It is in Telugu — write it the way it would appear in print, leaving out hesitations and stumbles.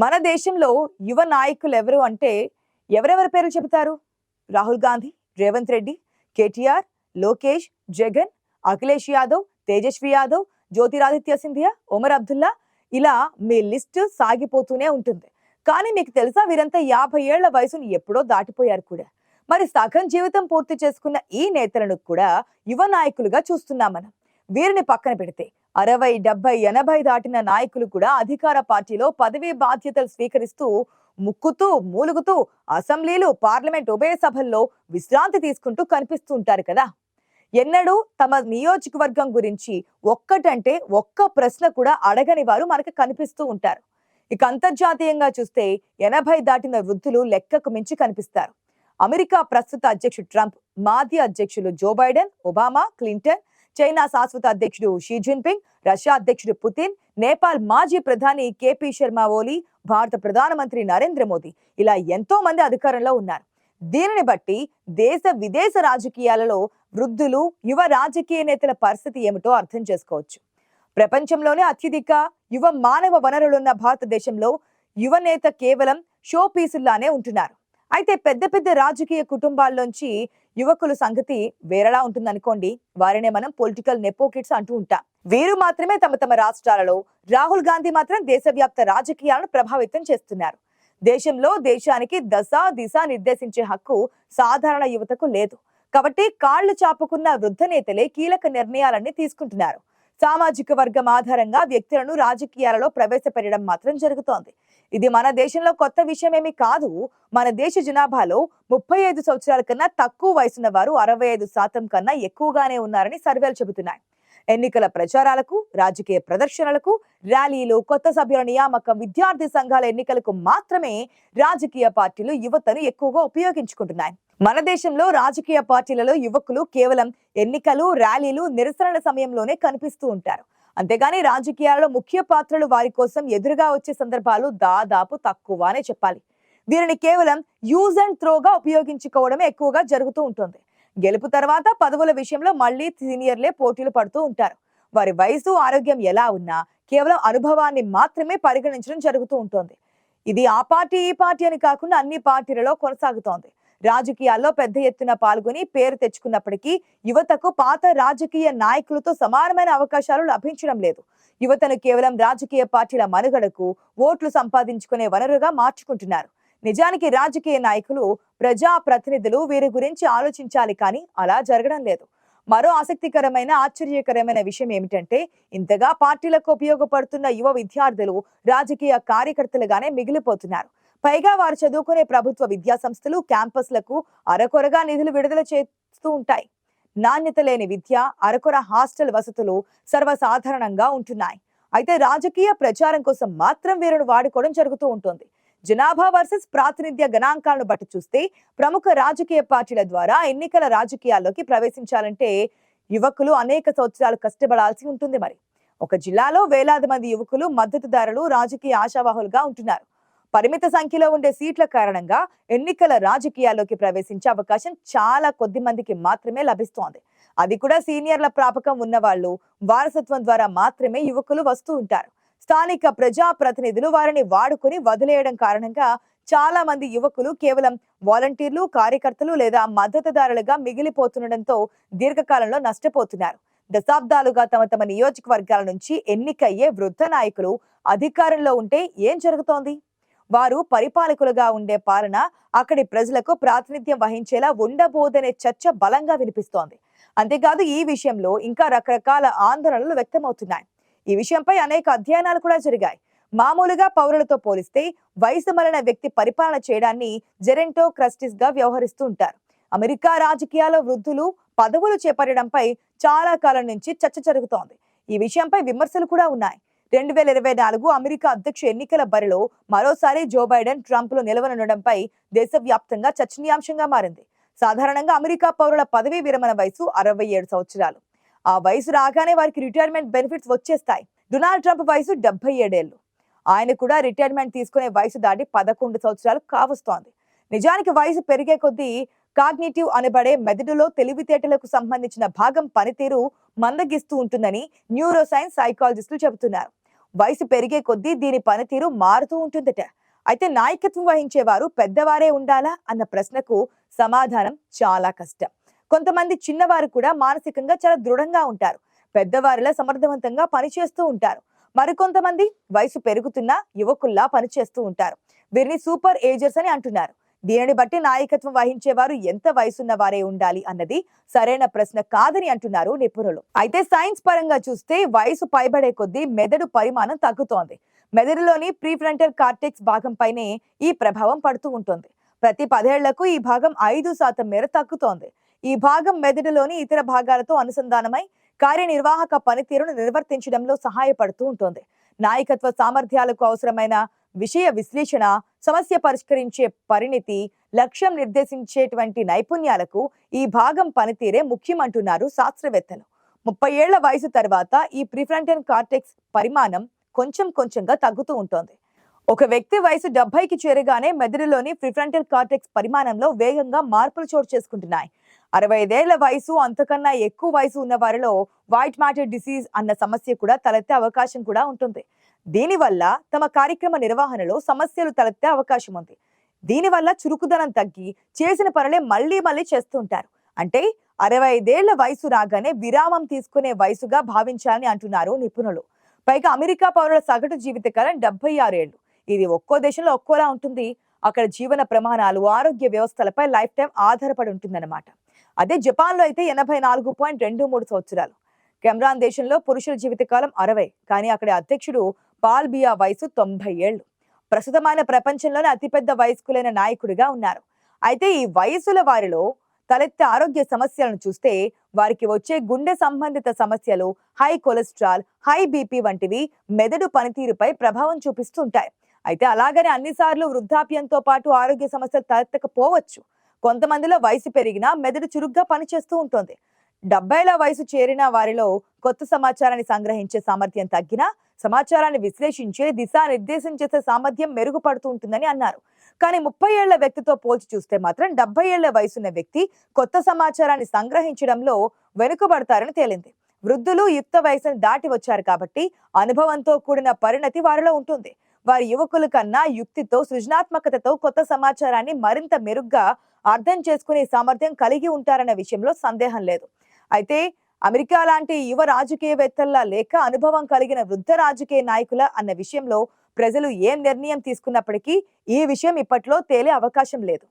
మన దేశంలో యువ నాయకులు ఎవరు అంటే ఎవరెవరి పేర్లు చెబుతారు? రాహుల్ గాంధీ, రేవంత్ రెడ్డి, కేటీఆర్, లోకేష్, జగన్, అఖిలేష్ యాదవ్, తేజస్వి యాదవ్, జ్యోతిరాదిత్య సింధియా, ఒమర్ అబ్దుల్లా, ఇలా మీ లిస్టు సాగిపోతూనే ఉంటుంది. కానీ మీకు తెలుసా, వీరంతా 50 ఏళ్ల వయసును ఎప్పుడో దాటిపోయారు కూడా. మరి సగం జీవితం పూర్తి చేసుకున్న ఈ నేతలను కూడా యువ నాయకులుగా చూస్తున్నాం మనం. వీరిని పక్కన పెడితే 60, 70, 80 దాటిన నాయకులు కూడా అధికార పార్టీలో పదవీ బాధ్యతలు స్వీకరిస్తూ ముక్కుతూ మూలుగుతూ అసెంబ్లీలు, పార్లమెంట్ ఉభయ సభల్లో విశ్రాంతి తీసుకుంటూ కనిపిస్తూ ఉంటారు కదా. ఎన్నడూ తమ నియోజకవర్గం గురించి ఒక్కటంటే ఒక్క ప్రశ్న కూడా అడగని వారు మనకు కనిపిస్తూ ఉంటారు. ఇక అంతర్జాతీయంగా చూస్తే 80 దాటిన వృద్ధులు లెక్కకు మించి కనిపిస్తారు. అమెరికా ప్రస్తుత అధ్యక్షుడు ట్రంప్, మాజీ అధ్యక్షులు Joe Biden, Obama, Clinton, China శాశ్వత అధ్యక్షుడు షీ జిన్పింగ్, రష్యా అధ్యక్షుడు పుతిన్, నేపాల్ మాజీ ప్రధాని కేపీ శర్మ ఓలీ, భారత ప్రధానమంత్రి నరేంద్ర మోదీ, ఇలా ఎంతో మంది అధికారంలో ఉన్నారు. దీనిని బట్టి దేశ విదేశ రాజకీయాలలో వృద్ధులు, యువ రాజకీయ నేతల పరిస్థితి ఏమిటో అర్థం చేసుకోవచ్చు. ప్రపంచంలోనే అత్యధిక యువ మానవ వనరులున్న భారతదేశంలో యువ నేత కేవలం షో పీసుల్లానే ఉంటున్నారు. అయితే పెద్ద పెద్ద రాజకీయ కుటుంబాల్లోంచి యువకుల సంగతి వేరేలా ఉంటుందనుకోండి. వారినే మనం పొలిటికల్ నెపోకిడ్స్ అంటూ ఉంటాం. వీరు మాత్రమే తమ తమ రాష్ట్రాలలో, రాహుల్ గాంధీ మాత్రం దేశవ్యాప్త రాజకీయాలను ప్రభావితం చేస్తున్నారు. దేశంలో దేశానికి దశ దిశ నిర్దేశించే హక్కు సాధారణ యువతకు లేదు. కాబట్టి కాళ్లు చాపుకున్న వృద్ధ నేతలే కీలక నిర్ణయాలన్నీ తీసుకుంటున్నారు. సామాజిక వర్గం ఆధారంగా వ్యక్తులను రాజకీయాలలో ప్రవేశపెట్టడం మాత్రం జరుగుతోంది. ఇది మన దేశంలో కొత్త విషయమేమీ కాదు. మన దేశ జనాభాలో 35 సంవత్సరాల కన్నా తక్కువ వయసున్న వారు 65% కన్నా ఎక్కువగానే ఉన్నారని సర్వేలు చెబుతున్నాయి. ఎన్నికల ప్రచారాలకు, రాజకీయ ప్రదర్శనలకు, ర్యాలీలు, కొత్త సభ్యుల నియామకం, విద్యార్థి సంఘాల ఎన్నికలకు మాత్రమే రాజకీయ పార్టీలు యువతను ఎక్కువగా ఉపయోగించుకుంటున్నాయి. మన దేశంలో రాజకీయ పార్టీలలో యువకులు కేవలం ఎన్నికలు, ర్యాలీలు, నిరసనల సమయంలోనే కనిపిస్తూ ఉంటారు. అంతేగాని రాజకీయాలలో ముఖ్య పాత్రలు వారి కోసం ఎదురుగా వచ్చే సందర్భాలు దాదాపు తక్కువనే చెప్పాలి. వీరిని కేవలం యూజ్ అండ్ త్రోగా ఉపయోగించుకోవడమే ఎక్కువగా జరుగుతూ ఉంటుంది. గెలుపు తర్వాత పదవుల విషయంలో మళ్లీ సీనియర్లే పోటీలు పడుతూ ఉంటారు. వారి వయసు, ఆరోగ్యం ఎలా ఉన్నా కేవలం అనుభవాన్ని మాత్రమే పరిగణించడం జరుగుతూ ఉంటుంది. ఇది ఆ పార్టీ ఈ పార్టీ అని కాకుండా అన్ని పార్టీలలో కొనసాగుతోంది. రాజకీయాల్లో పెద్ద ఎత్తున పాల్గొని పేరు తెచ్చుకున్నప్పటికీ యువతకు పాత రాజకీయ నాయకులతో సమానమైన అవకాశాలు లభించడం లేదు. యువతను కేవలం రాజకీయ పార్టీల మనుగడకు, ఓట్లు సంపాదించుకునే వనరుగా మార్చుకుంటున్నారు. నిజానికి రాజకీయ నాయకులు, ప్రజా ప్రతినిధులు వీరి గురించి ఆలోచించాలి, కానీ అలా జరగడం లేదు. మరో ఆసక్తికరమైన, ఆశ్చర్యకరమైన విషయం ఏమిటంటే, ఇంతగా పార్టీలకు ఉపయోగపడుతున్న యువ విద్యార్థులు రాజకీయ కార్యకర్తలుగానే మిగిలిపోతున్నారు. పైగా వారు చదువుకునే ప్రభుత్వ విద్యా సంస్థలు, క్యాంపస్లకు అరకొరగా నిధులు విడుదల చేస్తూ ఉంటాయి. నాణ్యత లేని విద్య, అరకొర హాస్టల్ వసతులు సర్వసాధారణంగా ఉంటున్నాయి. అయితే రాజకీయ ప్రచారం కోసం మాత్రం వీరిని వాడుకోవడం జరుగుతూ ఉంటుంది. జనాభా వర్సెస్ ప్రాతినిధ్య గణాంకాలను బట్టి చూస్తే ప్రముఖ రాజకీయ పార్టీల ద్వారా ఎన్నికల రాజకీయాల్లోకి ప్రవేశించాలంటే యువకులు అనేక సంవత్సరాలు కష్టపడాల్సి ఉంటుంది. మరి ఒక జిల్లాలో వేలాది మంది యువకులు, మద్దతుదారులు రాజకీయ ఆశావాహులుగా ఉంటున్నారు. పరిమిత సంఖ్యలో ఉండే సీట్ల కారణంగా ఎన్నికల రాజకీయాల్లోకి ప్రవేశించే అవకాశం చాలా కొద్ది మందికి మాత్రమే లభిస్తోంది. అది కూడా సీనియర్ల ప్రాపకం ఉన్నవాళ్లు, వారసత్వం ద్వారా మాత్రమే యువకులు వస్తూ ఉంటారు. స్థానిక ప్రజా ప్రతినిధులు వారిని వాడుకొని వదిలేయడం కారణంగా చాలా మంది యువకులు కేవలం వాలంటీర్లు, కార్యకర్తలు లేదా మద్దతుదారులుగా మిగిలిపోతుండటంతో దీర్ఘకాలంలో నష్టపోతున్నారు. దశాబ్దాలుగా తమ తమ నియోజకవర్గాల నుంచి ఎన్నికయ్యే వృద్ధ నాయకులు అధికారంలో ఉంటే ఏం జరుగుతోంది? వారు పరిపాలకులుగా ఉండే పాలన అక్కడి ప్రజలకు ప్రాతినిధ్యం వహించేలా ఉండబోదనే చర్చ బలంగా వినిపిస్తోంది. అంతేకాదు ఈ విషయంలో ఇంకా రకరకాల ఆందోళనలు వ్యక్తమవుతున్నాయి. ఈ విషయంపై అనేక అధ్యయనాలు కూడా జరిగాయి. మామూలుగా పౌరులతో పోలిస్తే వయసు మళ్ళిన వ్యక్తి పరిపాలన చేయడాన్ని జెరెంటోక్రటిస్ గా వ్యవహరిస్తూ ఉంటారు. అమెరికా రాజకీయాల్లో వృద్ధులు పదవులు చేపట్టడంపై చాలా కాలం నుంచి చర్చ జరుగుతోంది. ఈ విషయంపై విమర్శలు కూడా ఉన్నాయి. 2024 అమెరికా అధ్యక్ష ఎన్నికల బరిలో మరోసారి జో బైడెన్, ట్రంప్ లు నిలవనుండడంపై దేశవ్యాప్తంగా చర్చనీయాంశంగా మారింది. సాధారణంగా అమెరికా పౌరుల పదవీ విరమణ వయసు 67 సంవత్సరాలు. ఆ వయసు రాగానే వారికి రిటైర్మెంట్ బెనిఫిట్స్ వచ్చేస్తాయి. డొనాల్డ్ ట్రంప్ వయసు 77 ఏళ్లు. ఆయన కూడా రిటైర్మెంట్ తీసుకునే వయసు దాటి 11 సంవత్సరాలు కావస్తోంది. నిజానికి వయసు పెరిగే కొద్దీ కాగ్నిటివ్ అనబడే మెదడులో తెలివితేటలకు సంబంధించిన భాగం పనితీరు మందగిస్తూ ఉంటుందని న్యూరో సైన్స్ సైకాలజిస్టులు చెబుతున్నారు. వయసు పెరిగే కొద్దీ దీని పనితీరు మారుతూ ఉంటుందట. అయితే నాయకత్వం వహించేవారు పెద్దవారే ఉండాలా అన్న ప్రశ్నకు సమాధానం చాలా కష్టం. కొంతమంది చిన్నవారు కూడా మానసికంగా చాలా దృఢంగా ఉంటారు, పెద్దవారిలా సమర్థవంతంగా పనిచేస్తూ ఉంటారు. మరికొంతమంది వయసు పెరుగుతున్నా యువకుల్లా పనిచేస్తూ ఉంటారు. వీరిని సూపర్ ఏజర్స్ అని అంటున్నారు. దీనిని బట్టి నాయకత్వం వహించేవారు ఎంత వయసున్న వారే ఉండాలి అన్నది సరైన ప్రశ్న కాదని అంటున్నారు నిపుణులు. అయితే సైన్స్ పరంగా చూస్తే వయసు పైబడే కొద్దీ మెదడు పరిమాణం తగ్గుతోంది. మెదడులోని ప్రీఫ్రంటల్ కార్టెక్స్ భాగంపైనే ఈ ప్రభావం పడుతూ ఉంటుంది. ప్రతి 10 ఏళ్లకు ఈ భాగం 5% మేర తగ్గుతోంది. ఈ భాగం మెదడులోని ఇతర భాగాలతో అనుసంధానమై కార్యనిర్వాహక పనితీరును నిర్వర్తించడంలో సహాయపడుతూ ఉంటుంది. నాయకత్వ సామర్థ్యాలకు అవసరమైన విషయ విశ్లేషణ, సమస్య పరిష్కరించే పరిణితి, లక్ష్యం నిర్దేశించేటువంటి నైపుణ్యాలకు ఈ భాగం పనితీరే ముఖ్యమంటున్నారు శాస్త్రవేత్తలు. 30 ఏళ్ల వయసు తర్వాత ఈ ప్రీఫ్రంటల్ కార్టెక్స్ పరిమాణం కొంచెం కొంచెంగా తగ్గుతూ ఉంటుంది. ఒక వ్యక్తి వయసు 70కి చేరగానే మెదడులోని ప్రీఫ్రంటల్ కార్టెక్స్ పరిమాణంలో వేగంగా మార్పులు చోటు చేసుకుంటున్నాయి. 65 ఏళ్ల వయసు అంతకన్నా ఎక్కువ వయసు ఉన్న వారిలో వైట్ మ్యాటర్ డిసీజ్ అన్న సమస్య కూడా తలెత్తే అవకాశం కూడా ఉంటుంది. దీనివల్ల తమ కార్యక్రమ నిర్వహణలో సమస్యలు తలెత్తే అవకాశం ఉంది. దీనివల్ల చురుకుదనం తగ్గి చేసిన పనులే మళ్లీ మళ్లీ చేస్తూ ఉంటారు. అంటే 65 ఏళ్ల వయసు రాగానే విరామం తీసుకునే వయసుగా భావించాలని అంటున్నారు నిపుణులు. పైగా అమెరికా పౌరుల సగటు జీవితకాలం 76 ఏళ్లు. ఇది ఒక్కో దేశంలో ఒక్కోలా ఉంటుంది. అక్కడ జీవన ప్రమాణాలు, ఆరోగ్య వ్యవస్థలపై లైఫ్ టైం ఆధారపడి ఉంటుందన్నమాట. అదే జపాన్లో అయితే 84.23 సంవత్సరాలు. కెమెరాన్ దేశంలో పురుషుల జీవితకాలం 60, కానీ అక్కడి అధ్యక్షుడు పాల్ బియా వయసు 90 ఏళ్లు. ప్రస్తుతమైన ప్రపంచంలోనే అతిపెద్ద వయస్కులైన నాయకుడిగా ఉన్నారు. అయితే ఈ వయసుల వారిలో తలెత్తే ఆరోగ్య సమస్యలను చూస్తే వారికి వచ్చే గుండె సంబంధిత సమస్యలు, హై కొలెస్ట్రాల్, హై బీపీ వంటివి మెదడు పనితీరుపై ప్రభావం చూపిస్తుంటాయి. అయితే అలాగనే అన్నిసార్లు వృద్ధాప్యంతో పాటు ఆరోగ్య సమస్యలు తలెత్తకపోవచ్చు. కొంతమందిలో వయసు పెరిగినా మెదడు చురుగ్గా పనిచేస్తూ ఉంటుంది. 70 వయసు చేరిన వారిలో కొత్త సమాచారాన్ని సంగ్రహించే సామర్థ్యం తగ్గినా సమాచారాన్ని విశ్లేషించే, దిశానిర్దేశం చేసే సామర్థ్యం మెరుగుపడుతూ ఉంటుందని అన్నారు. కానీ 30 ఏళ్ల వ్యక్తితో పోల్చి చూస్తే మాత్రం 70 ఏళ్ల వయసున్న వ్యక్తి కొత్త సమాచారాన్ని సంగ్రహించడంలో వెనుకబడతారని తేలింది. వృద్ధులు యుక్త వయసును దాటి వచ్చారు కాబట్టి అనుభవంతో కూడిన పరిణతి వారిలో ఉంటుంది. వారి యువకుల కన్నా యుక్తితో, సృజనాత్మకతతో కొత్త సమాచారాన్ని మరింత మెరుగ్గా అర్థం చేసుకునే సామర్థ్యం కలిగి ఉంటారన్న విషయంలో సందేహం లేదు. అయితే అమెరికా లాంటి యువ రాజకీయవేత్తల్లా లేక అనుభవం కలిగిన వృద్ధ రాజకీయ నాయకుల అన్న విషయంలో ప్రజలు ఏం నిర్ణయం తీసుకున్నప్పటికీ ఈ విషయం ఇప్పట్లో తేలే అవకాశం లేదు.